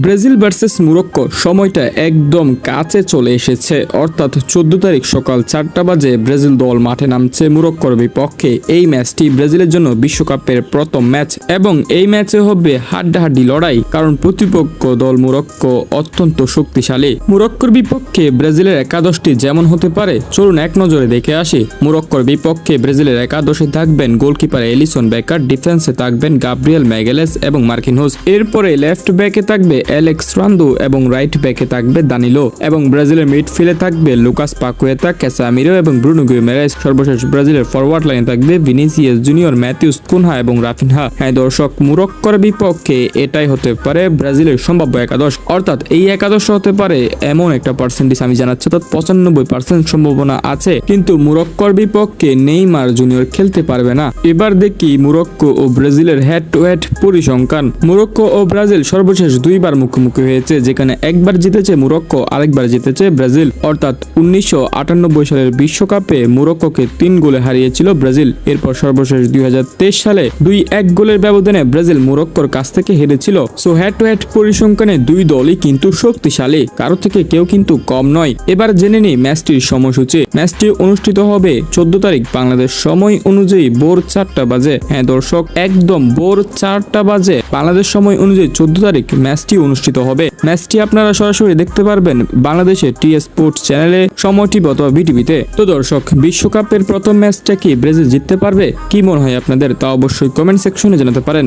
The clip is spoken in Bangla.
ব্রাজিল ভার্সেস মোরক্কো সময়টা একদম কাছে চলে এসেছে, অর্থাৎ 14 তারিখ সকাল 4টা বাজে ব্রাজিল দল মাঠে নামছে মোরক্কোর বিপক্ষে। এই ম্যাচটি ব্রাজিলের জন্য বিশ্বকাপের প্রথম ম্যাচ এবং এই ম্যাচে হবে হাড্ডাহাড্ডি লড়াই, কারণ প্রতিপক্ষ দল মোরক্কো অত্যন্ত শক্তিশালী। মোরক্কোর বিপক্ষে ব্রাজিলের একাদশটি যেমন হতে পারে চলুন এক নজরে দেখে আসি। মোরক্কোর বিপক্ষে ব্রাজিলের একাদশে থাকবেন গোলকিপার এলিসন বেকার, ডিফেন্সে থাকবেন গাব্রিয়েল ম্যাগালেস এবং মার্কিনহোস, এরপরে লেফট ব্যাকে থাকবে অ্যালেক্স রান্দো এবং রাইট ব্যাকে থাকবে দানিলো এবং ব্রাজিলের মিডফিল্ডে থাকবে লুকাস পাকুয়েতা, ক্যাসামিরো এবং ব্রুনো গুইমারেস। সর্বশেষ ব্রাজিলের ফরওয়ার্ড লাইনে থাকবে ভিনিসিয়াস জুনিয়র, ম্যাথিউস কুনহা এবং রাফিনহা। হ্যাঁ দর্শক, মোরক্কোর বিপক্ষে এটাই হতে পারে ব্রাজিলের সম্ভাব্য একাদশ, অর্থাৎ এই একাদশ হতে পারে এমন একটা পার্সেন্টেজ আমি জানাচ্ছি, অর্থাৎ 95% সম্ভাবনা আছে। কিন্তু মোরক্কোর বিপক্ষে নেইমার জুনিয়র খেলতে পারবে না। এবার দেখি মোরক্কো ও ব্রাজিলের হেড টু হেড পরিসংখ্যান। মোরক্কো ও ব্রাজিল সর্বশেষ দুইবার মুখোমুখি হয়েছে, যেখানে একবার জিতেছে মোরক্কো, আরেকবার জিতেছে ব্রাজিল। অর্থাৎ 1998 সালের বিশ্বকাপে মোরক্কোকে 3 গোলে হারিয়েছিল ব্রাজিল। এরপর সর্বশেষ 2023 সালে 2-1 গোলের ব্যবধানে ব্রাজিল মোরক্কোর কাছ থেকে হেরেছিল। সো হেড টু হেড পরিসংখ্যানে দুই দলই কিন্তু শক্তিশালী, কারো থেকে কেউ কিন্তু কম নয়। এবার জেনে নিই ম্যাচটির সময়সূচি। ম্যাচটি অনুষ্ঠিত হবে 14 তারিখ বাংলাদেশ সময় অনুযায়ী ভোর 4টা বাজে। হ্যাঁ দর্শক, একদম ভোর 4টা বাজে বাংলাদেশ সময় অনুযায়ী 14 তারিখ ম্যাচটি অনুষ্ঠিত হবে। ম্যাচটি আপনারা সরাসরি দেখতে পারবেন বাংলাদেশের টি স্পোর্টস চ্যানেলে, সময় টিভি অথবা বিটিভিতে। তো দর্শক, বিশ্বকাপের প্রথম ম্যাচটা কি ব্রাজিল জিততে পারবে? কি মনে হয় আপনাদের? তা অবশ্যই কমেন্ট সেকশনে জানাতে পারেন।